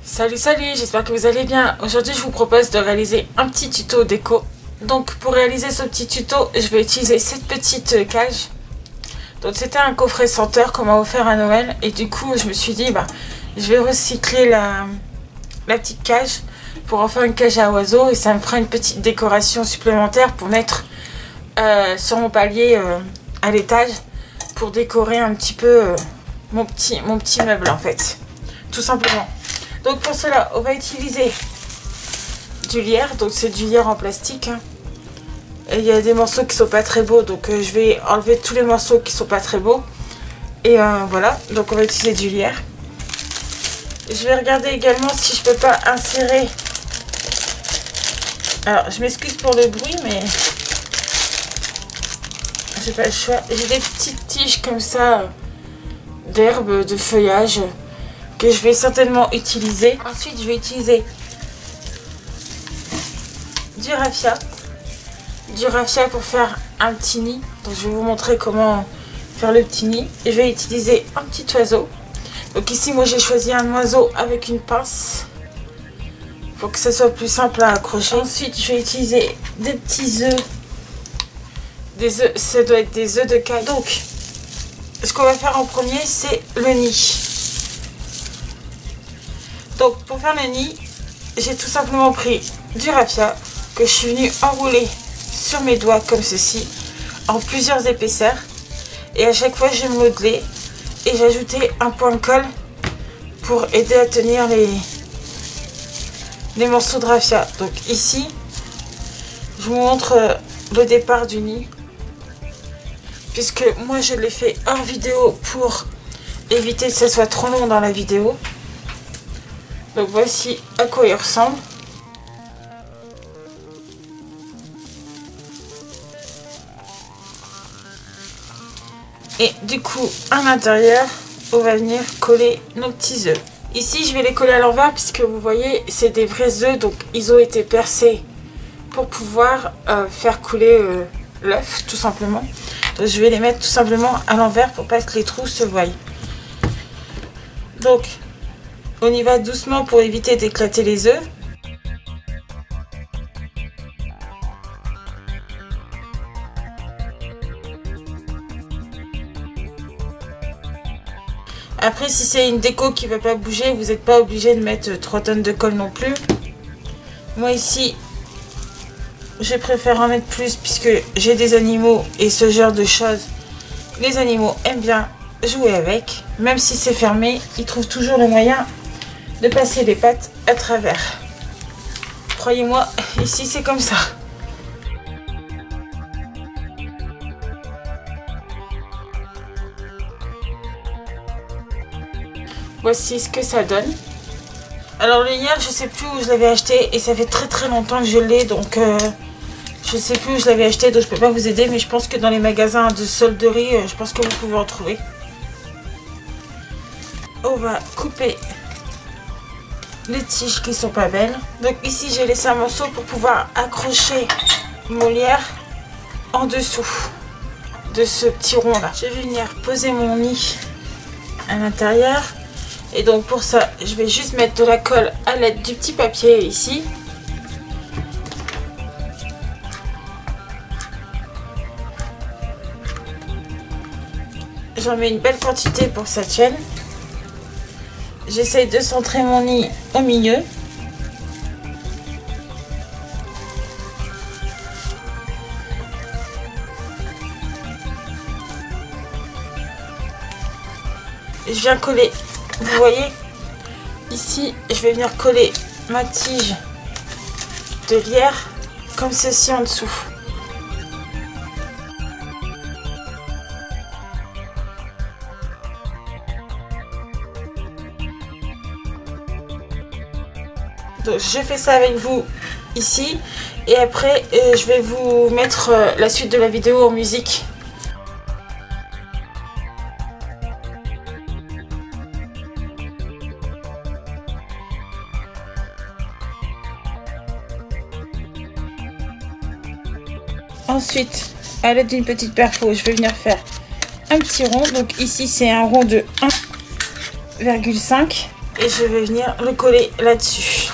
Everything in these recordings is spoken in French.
Salut, j'espère que vous allez bien. Aujourd'hui je vous propose de réaliser un petit tuto déco. Donc pour réaliser ce petit tuto, je vais utiliser cette petite cage. Donc c'était un coffret senteur qu'on m'a offert à Noël. Et du coup je me suis dit, je vais recycler la petite cage pour en faire une cage à oiseaux. Et ça me fera une petite décoration supplémentaire pour mettre sur mon palier à l'étage. Pour décorer un petit peu mon petit meuble en fait. Tout simplement. Donc pour cela, on va utiliser du lierre. Donc c'est du lierre en plastique. Et il y a des morceaux qui sont pas très beaux. Donc je vais enlever tous les morceaux qui sont pas très beaux. Et voilà. Donc on va utiliser du lierre. Je vais regarder également si je peux pas insérer. Alors je m'excuse pour le bruit, mais j'ai pas le choix. J'ai des petites tiges comme ça d'herbe, de feuillage, que je vais certainement utiliser. Ensuite, je vais utiliser du raffia. Du raffia pour faire un petit nid. Donc, je vais vous montrer comment faire le petit nid. Et je vais utiliser un petit oiseau. Donc ici, moi, j'ai choisi un oiseau avec une pince. Pour que ça soit plus simple à accrocher. Ensuite, je vais utiliser des petits œufs. Des œufs, ça doit être des œufs de caille. Donc, ce qu'on va faire en premier, c'est le nid. Donc pour faire le nid, j'ai tout simplement pris du raffia que je suis venue enrouler sur mes doigts comme ceci, en plusieurs épaisseurs. Et à chaque fois, je modelais et j'ajoutais un point de colle pour aider à tenir les morceaux de raffia. Donc ici, je vous montre le départ du nid. Puisque moi, je l'ai fait hors vidéo pour éviter que ce soit trop long dans la vidéo. Donc voici à quoi il ressemble. Et du coup, à l'intérieur, on va venir coller nos petits œufs. Ici, je vais les coller à l'envers puisque vous voyez, c'est des vrais œufs. Donc, ils ont été percés pour pouvoir faire couler l'œuf, tout simplement. Donc, je vais les mettre tout simplement à l'envers pour pas que les trous se voient. Donc, on y va doucement pour éviter d'éclater les œufs. Après, si c'est une déco qui ne va pas bouger, vous n'êtes pas obligé de mettre 3 tonnes de colle non plus. Moi ici, je préfère en mettre plus puisque j'ai des animaux et ce genre de choses. Les animaux aiment bien jouer avec. Même si c'est fermé, ils trouvent toujours le moyen de passer les pattes à travers. Croyez-moi, ici c'est comme ça. Voici ce que ça donne. Alors le lierre, je sais plus où je l'avais acheté et ça fait très longtemps que je l'ai, donc je sais plus où je l'avais acheté, donc je peux pas vous aider, mais je pense que dans les magasins de solderie, je pense que vous pouvez en trouver. On va couper les tiges qui sont pas belles. Donc ici j'ai laissé un morceau pour pouvoir accrocher mon lierre en dessous de ce petit rond là. Je vais venir poser mon nid à l'intérieur. Et donc pour ça, je vais juste mettre de la colle à l'aide du petit papier ici. J'en mets une belle quantité pour que ça tienne. J'essaye de centrer mon nid au milieu. Je viens coller, vous voyez, ici, je vais venir coller ma tige de lierre comme ceci en dessous. Donc je fais ça avec vous ici et après je vais vous mettre la suite de la vidéo en musique. Ensuite, à l'aide d'une petite perfo, je vais venir faire un petit rond. Donc ici c'est un rond de 1,5 et je vais venir le coller là-dessus.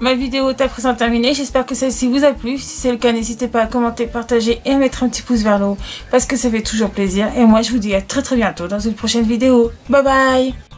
ma vidéo est à présent terminée. J'espère que celle-ci vous a plu. Si c'est le cas, n'hésitez pas à commenter, partager et à mettre un petit pouce vers le haut parce que ça fait toujours plaisir. Et moi, je vous dis à très bientôt dans une prochaine vidéo. Bye bye!